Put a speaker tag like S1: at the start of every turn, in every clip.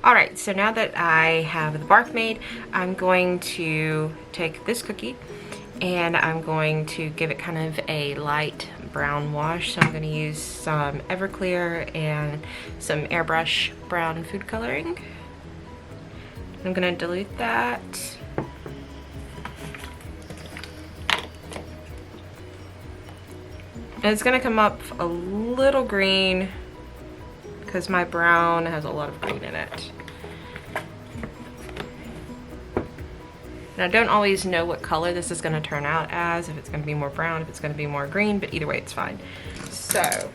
S1: Alright, so now that I have the bark made, I'm going to take this cookie and I'm going to give it kind of a light brown wash. So I'm going to use some Everclear and some airbrush brown food coloring. I'm going to dilute that. And it's going to come up a little green because my brown has a lot of green in it. And I don't always know what color this is going to turn out as, if it's going to be more brown, if it's going to be more green, but either way it's fine. So,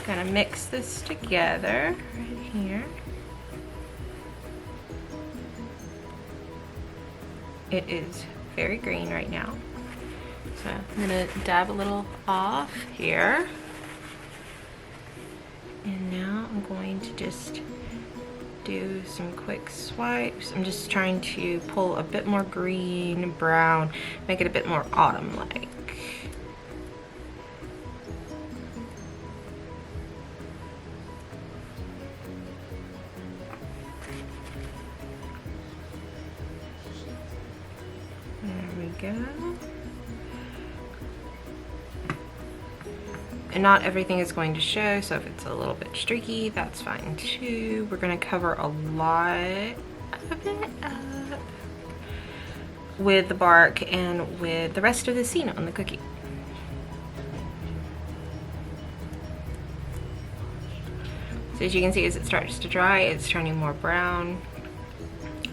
S1: gonna mix this together right here. It is very green right now. So I'm gonna dab a little off here. And now I'm going to just do some quick swipes. I'm just trying to pull a bit more green, brown, make it a bit more autumn-like. There we go. And not everything is going to show, so if it's a little bit streaky, that's fine too. We're gonna cover a lot of it up with the bark and with the rest of the scene on the cookie. So as you can see, as it starts to dry, it's turning more brown.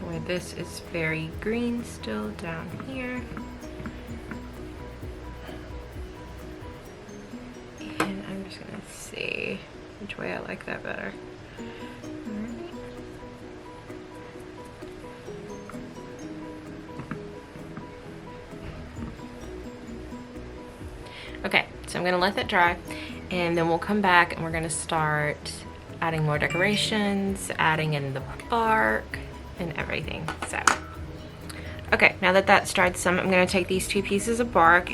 S1: Where this is very green still down here. I'm just gonna see which way I like that better. Alright. Okay, so I'm gonna let that dry and then we'll come back and we're gonna start adding more decorations, adding in the bark and everything. So, okay, now that that's dried some, I'm gonna take these 2 pieces of bark.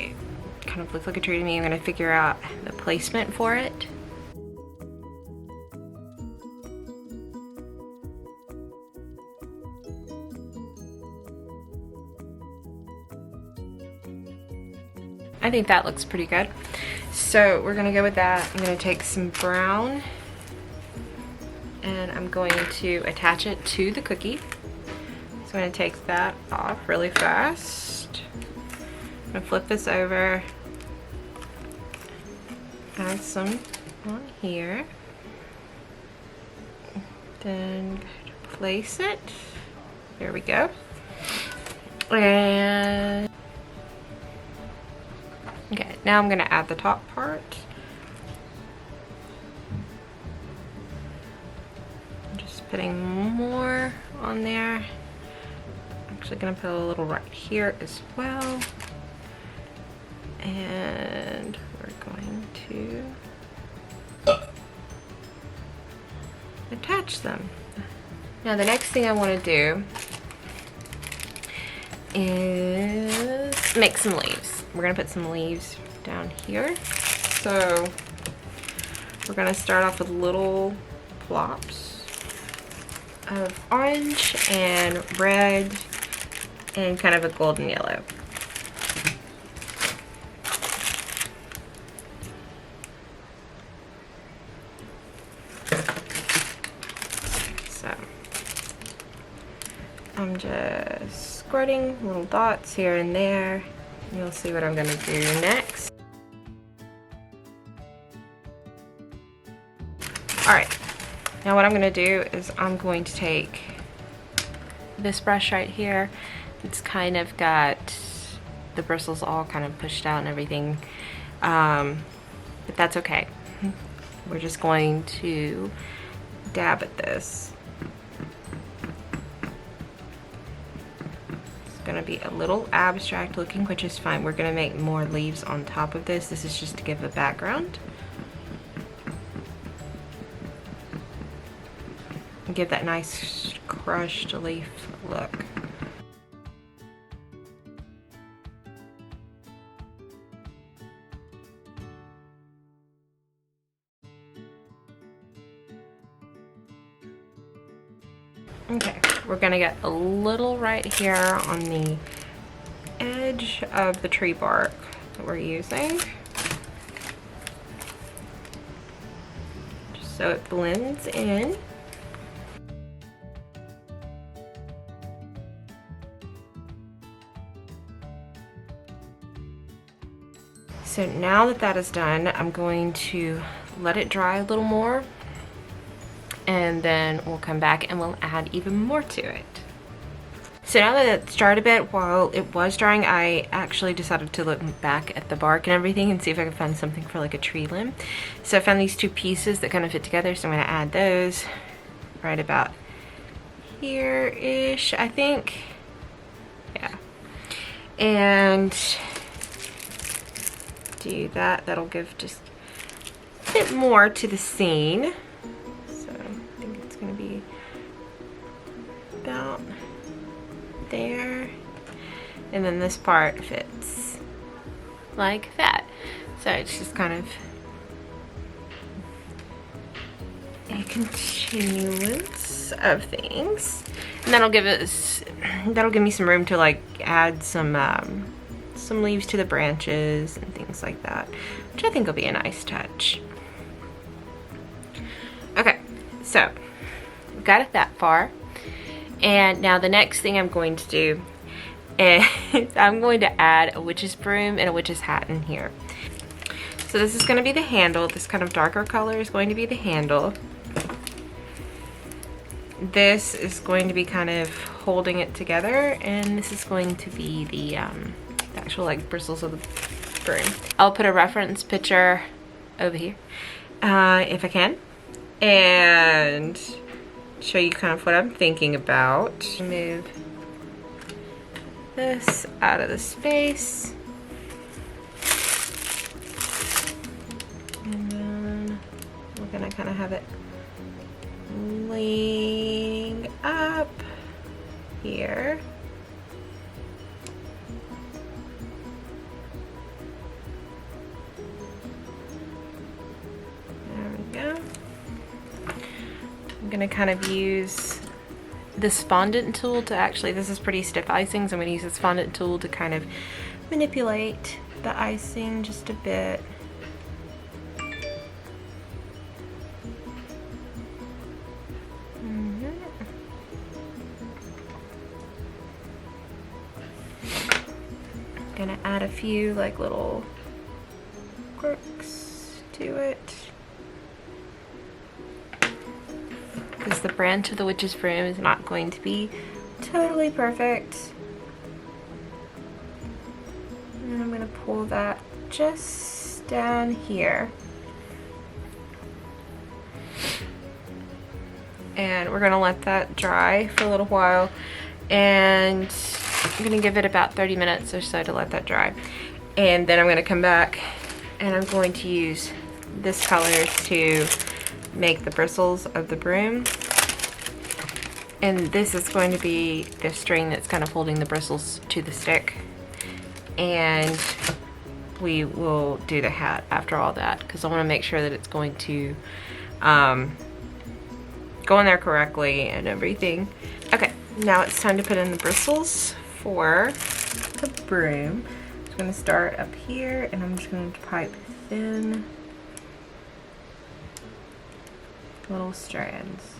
S1: Kind of looks like a tree to me. I'm going to figure out the placement for it. I think that looks pretty good. So we're going to go with that. I'm going to take some brown and I'm going to attach it to the cookie. So I'm going to take that off really fast. I'm going to flip this over. Add some on here, then place it. There we go. And okay, now I'm going to add the top part. I'm just putting more on there. I'm actually going to put a little right here as well. And we're going to attach them. Now the next thing I want to do is make some leaves. We're going to put some leaves down here. So we're going to start off with little plops of orange and red and kind of a golden yellow. I'm just squirting little dots here and there. You'll see what I'm going to do next. Alright, now what I'm going to do is I'm going to take this brush right here. It's kind of got the bristles all kind of pushed out and everything, but that's okay. We're just going to dab at this. Going to be a little abstract looking, which is fine. We're going to make more leaves on top of this. This is just to give a background and give that nice crushed leaf look. Okay, we're gonna get a little right here on the edge of the tree bark that we're using, just so it blends in. So now that that is done, I'm going to let it dry a little more, and then we'll come back and we'll add even more to it. So now that it's dried a bit, while it was drying, I actually decided to look back at the bark and everything and see if I could find something for like a tree limb. So I found these two pieces that kind of fit together, so I'm gonna add those right about here-ish, I think. Yeah. And do that. That'll give just a bit more to the scene. So I think it's gonna be about there, and then this part fits like that. So it's just kind of a continuance of things, and that'll give me some room to like add some leaves to the branches and things like that, which I think will be a nice touch. Okay, so we've got it that far, and now the next thing I'm going to do is I'm going to add a witch's broom and a witch's hat in here. So this is going to be the handle. This kind of darker color is going to be the handle. This is going to be kind of holding it together, and this is going to be the actual like bristles of the broom. I'll put a reference picture over here if I can, and show you kind of what I'm thinking about. Move this out of the space, and then we're gonna kind of have it laying up here. I'm gonna kind of use this fondant tool to actually, this is pretty stiff icing, so I'm gonna use this fondant tool to kind of manipulate the icing just a bit. Gonna add a few like little quirks to it, because the branch of the witch's broom is not going to be totally perfect. And I'm gonna pull that just down here, and we're gonna let that dry for a little while, and I'm gonna give it about 30 minutes or so to let that dry, and then I'm gonna come back and I'm going to use this color to make the bristles of the broom, and this is going to be the string that's kind of holding the bristles to the stick, and we will do the hat after all that, because I want to make sure that it's going to go in there correctly and everything. Okay, now it's time to put in the bristles for the broom. I'm going to start up here, and I'm just going to pipe thin little strands.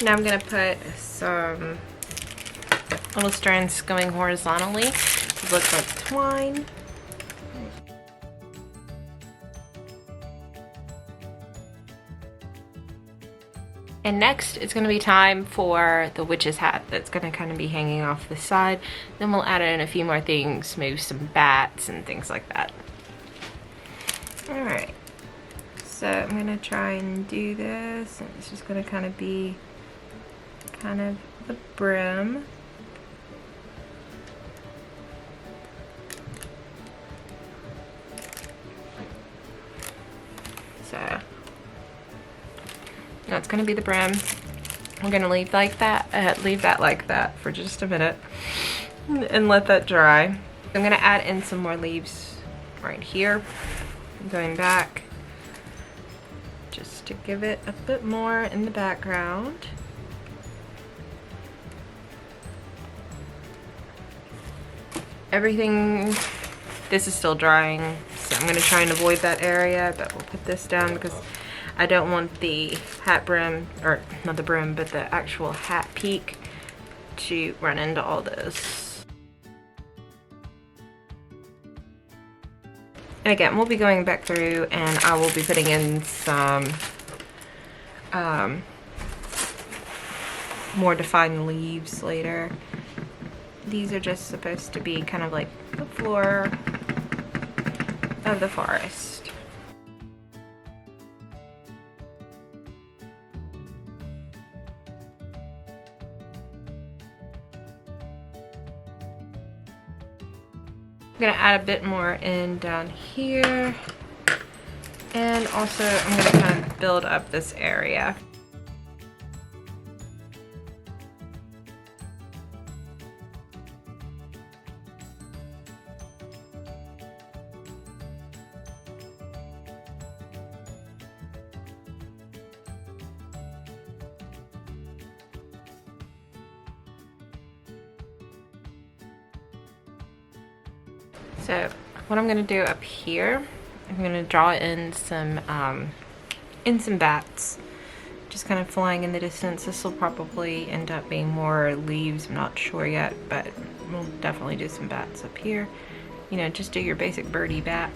S1: Now I'm going to put some little strands going horizontally to look like twine. And next it's going to be time for the witch's hat that's going to kind of be hanging off the side. Then we'll add in a few more things, maybe some bats and things like that. Alright, so I'm going to try and do this, and it's just going to kind of be kind of the brim. gonna be the brim. We're gonna leave like that, leave that like that for just a minute and let that dry. I'm gonna add in some more leaves right here. Going back just to give it a bit more in the background. Everything, this is still drying, so I'm gonna try and avoid that area, but we'll put this down because I don't want the hat brim, or not the brim, but the actual hat peak to run into all this. And again, we'll be going back through and I will be putting in some more defined leaves later. These are just supposed to be kind of like the floor of the forest. I'm gonna add a bit more in down here, and also I'm gonna kind of build up this area. So what I'm gonna do up here, I'm gonna draw in some bats, just kind of flying in the distance. This will probably end up being more leaves, I'm not sure yet, but we'll definitely do some bats up here. You know, just do your basic birdie bat.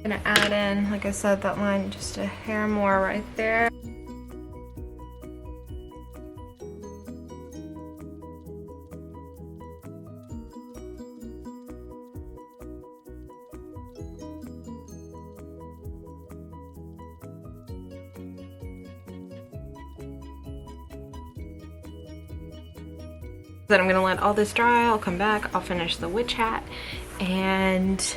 S1: Gonna add in, like I said, that line just a hair more right there. Then I'm gonna let all this dry, I'll come back, I'll finish the witch hat, and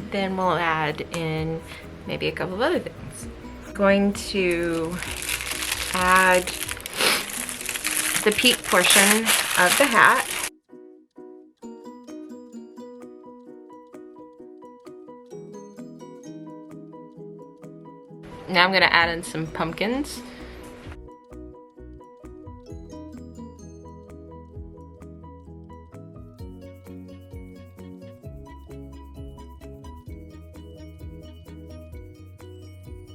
S1: then we'll add in maybe a couple of other things. I'm going to add the peak portion of the hat. Now I'm gonna add in some pumpkins.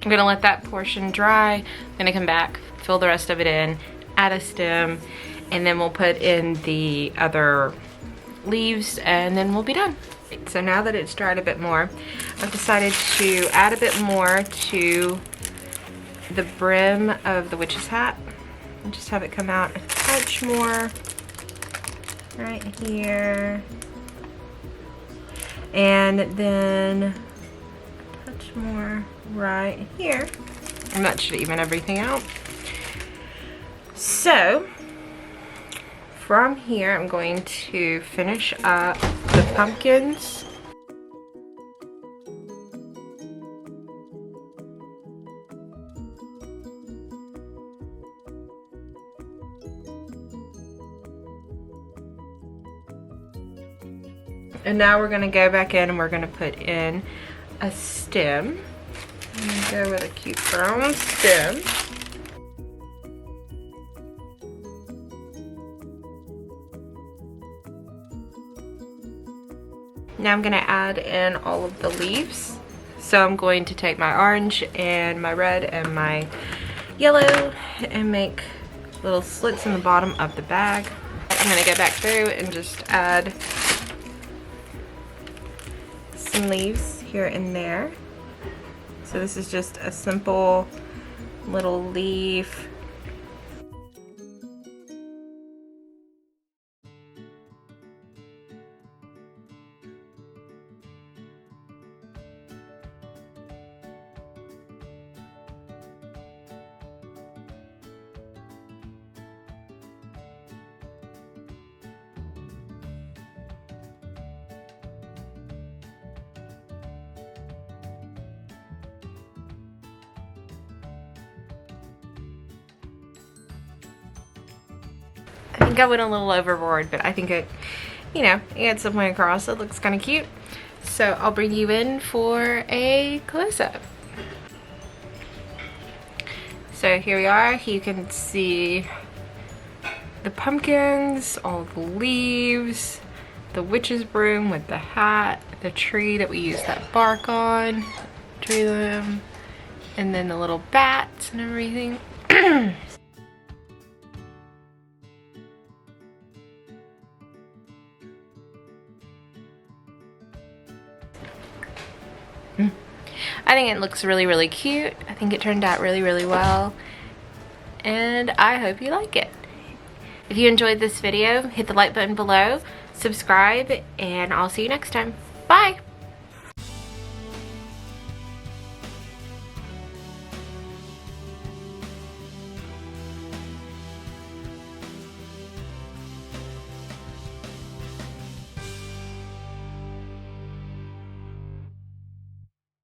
S1: I'm gonna let that portion dry. I'm gonna come back, fill the rest of it in, add a stem, and then we'll put in the other leaves and then we'll be done. So now that it's dried a bit more, I've decided to add a bit more to the brim of the witch's hat and just have it come out a touch more right here. And then a touch more right here, and that should even everything out. So from here I'm going to finish up the pumpkins. And now we're going to go back in and we're going to put in a stem. I'm going to go with a cute brown stem. Now I'm going to add in all of the leaves. So I'm going to take my orange and my red and my yellow and make little slits in the bottom of the bag. I'm going to go back through and just add some leaves here and there. So this is just a simple little leaf. think I went a little overboard, but I think it, you know, it gets the point across. It looks kind of cute. So I'll bring you in for a close-up. So here we are. You can see the pumpkins, all the leaves, the witch's broom with the hat, the tree that we use that bark on, tree limb, and then the little bats and everything. I think it looks really, really cute. I think it turned out really, really well. And I hope you like it. If you enjoyed this video, hit the like button below, subscribe, and I'll see you next time. Bye!